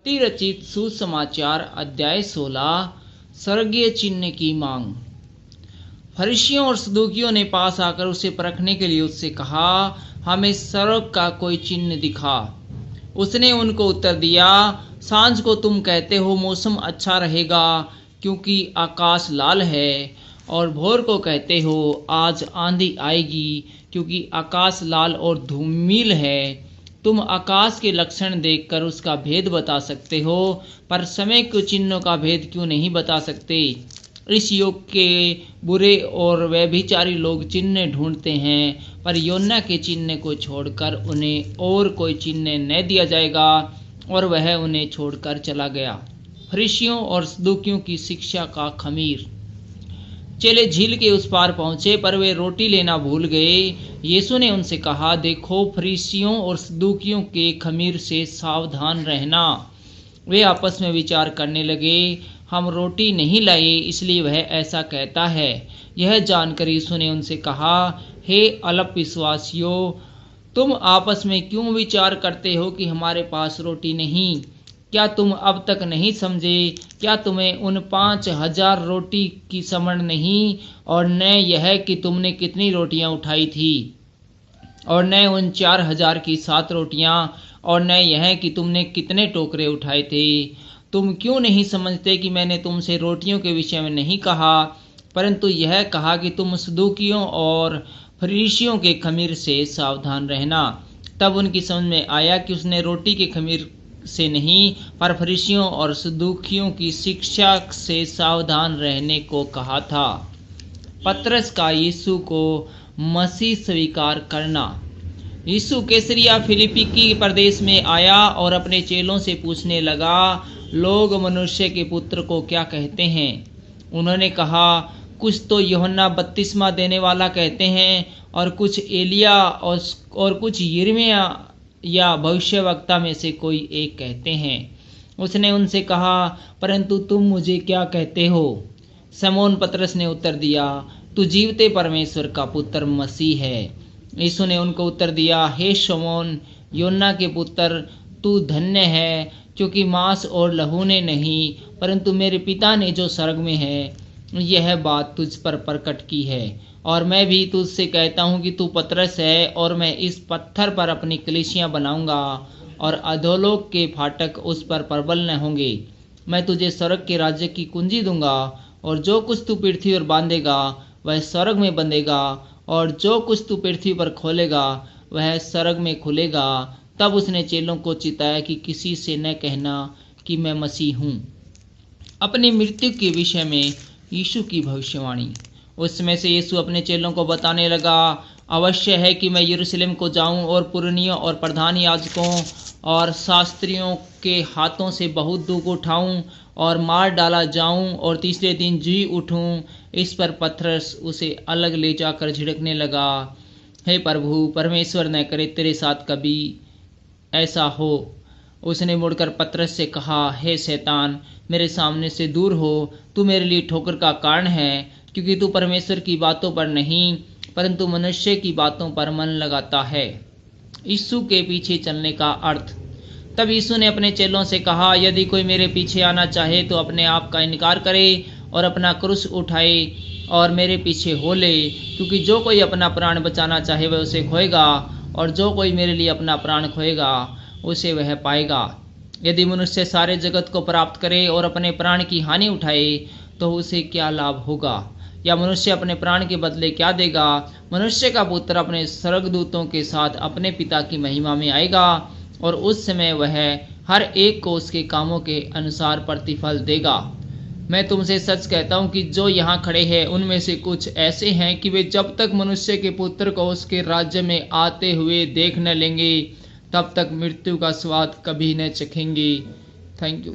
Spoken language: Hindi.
रचित सुसमाचार अध्याय 16 स्वर्गीय चिन्ह की मांग। फरीसियों और सदूकियों ने पास आकर उसे परखने के लिए उससे कहा, हमें स्वर्ग का कोई चिन्ह दिखा। उसने उनको उत्तर दिया, सांझ को तुम कहते हो मौसम अच्छा रहेगा क्योंकि आकाश लाल है, और भोर को कहते हो आज आंधी आएगी क्योंकि आकाश लाल और धूमिल है। तुम आकाश के लक्षण देखकर उसका भेद बता सकते हो, पर समय के चिन्हों का भेद क्यों नहीं बता सकते। इस युग के बुरे और व्यभिचारी लोग चिन्ह ढूंढते हैं, पर योना के चिन्ह को छोड़कर उन्हें और कोई चिन्ह न दिया जाएगा, और वह उन्हें छोड़कर चला गया। फरीसियों और सदूकियों की शिक्षा का खमीर। चेले झील के उस पार पहुंचे, पर वे रोटी लेना भूल गए। यीशु ने उनसे कहा, देखो फरीसियों और सदूकियों के खमीर से सावधान रहना। वे आपस में विचार करने लगे, हम रोटी नहीं लाए इसलिए वह ऐसा कहता है। यह जानकर यीशु ने उनसे कहा, हे अल्पविश्वासियों, तुम आपस में क्यों विचार करते हो कि हमारे पास रोटी नहीं? क्या तुम अब तक नहीं समझे? क्या तुम्हें उन 5,000 रोटी की समझ नहीं, और न यह कि तुमने कितनी रोटियां उठाई थी, और न उन 4,000 की 7 रोटियां, और न यह कि तुमने कितने टोकरे उठाए थे? तुम क्यों नहीं समझते कि मैंने तुमसे रोटियों के विषय में नहीं कहा, परंतु यह कहा कि तुम सदूकियों और फरीसियों के खमीर से सावधान रहना। तब उनकी समझ में आया कि उसने रोटी के खमीर से नहीं, पर फरीसियों और सदूकियों की शिक्षा से सावधान रहने को कहा था। पतरस का यीशु को मसीह स्वीकार करना। यीशु कैसरिया फिलिप्पी की प्रदेश में आया और अपने चेलों से पूछने लगा, लोग मनुष्य के पुत्र को क्या कहते हैं? उन्होंने कहा, कुछ तो यूहन्ना बपतिस्मा देने वाला कहते हैं, और कुछ एलिया, और कुछ यिर्मयाह या भविष्यवक्ता में से कोई एक कहते हैं। उसने उनसे कहा, परंतु तुम मुझे क्या कहते हो? शमौन पतरस ने उत्तर दिया, तू जीवते परमेश्वर का पुत्र मसीह है। यीशु ने उनको उत्तर दिया, हे शमौन, योना के पुत्र, तू धन्य है, क्योंकि मांस और लहू ने नहीं, परंतु मेरे पिता ने जो स्वर्ग में है यह बात तुझ पर प्रकट की है। और मैं भी तुझसे कहता हूँ कि तू पतरस है, और मैं इस पत्थर पर अपनी कलीसियाँ बनाऊंगा, और अधोलोक के फाटक उस पर प्रबल न होंगे। मैं तुझे स्वर्ग के राज्य की कुंजी दूंगा, और जो कुछ तू पृथ्वी पर बांधेगा वह स्वर्ग में बंधेगा, और जो कुछ तू पृथ्वी पर खोलेगा वह स्वर्ग में खुलेगा। तब उसने चेलों को चिताया कि किसी से न कहना कि मैं मसीह हूँ। अपनी मृत्यु के विषय में यीशु की भविष्यवाणी। उस समय से यीशु अपने चेलों को बताने लगा, अवश्य है कि मैं यरूशलेम को जाऊं और पुरनियों और प्रधान याजकों और शास्त्रियों के हाथों से बहुत दुख उठाऊं और मार डाला जाऊं और तीसरे दिन जी उठूं। इस पर पतरस उसे अलग ले जाकर झिड़कने लगा, हे प्रभु, परमेश्वर न करे तेरे साथ कभी ऐसा हो। उसने मुड़कर पतरस से कहा, हे शैतान, मेरे सामने से दूर हो, तू मेरे लिए ठोकर का कारण है, क्योंकि तू परमेश्वर की बातों पर नहीं परंतु मनुष्य की बातों पर मन लगाता है। यीशु के पीछे चलने का अर्थ। तब यीशु ने अपने चेलों से कहा, यदि कोई मेरे पीछे आना चाहे तो अपने आप का इनकार करे और अपना क्रूस उठाए और मेरे पीछे हो ले। क्योंकि जो कोई अपना प्राण बचाना चाहे वह उसे खोएगा, और जो कोई मेरे लिए अपना प्राण खोएगा उसे वह पाएगा। यदि मनुष्य सारे जगत को प्राप्त करे और अपने प्राण की हानि उठाए तो उसे क्या लाभ होगा? या मनुष्य अपने प्राण के बदले क्या देगा? मनुष्य का पुत्र अपने स्वर्गदूतों के साथ अपने पिता की महिमा में आएगा, और उस समय वह हर एक को उसके कामों के अनुसार प्रतिफल देगा। मैं तुमसे सच कहता हूँ कि जो यहाँ खड़े हैं उनमें से कुछ ऐसे हैं कि वे जब तक मनुष्य के पुत्र को उसके राज्य में आते हुए देख न लेंगे तब तक मृत्यु का स्वाद कभी न चखेंगे। Thank you.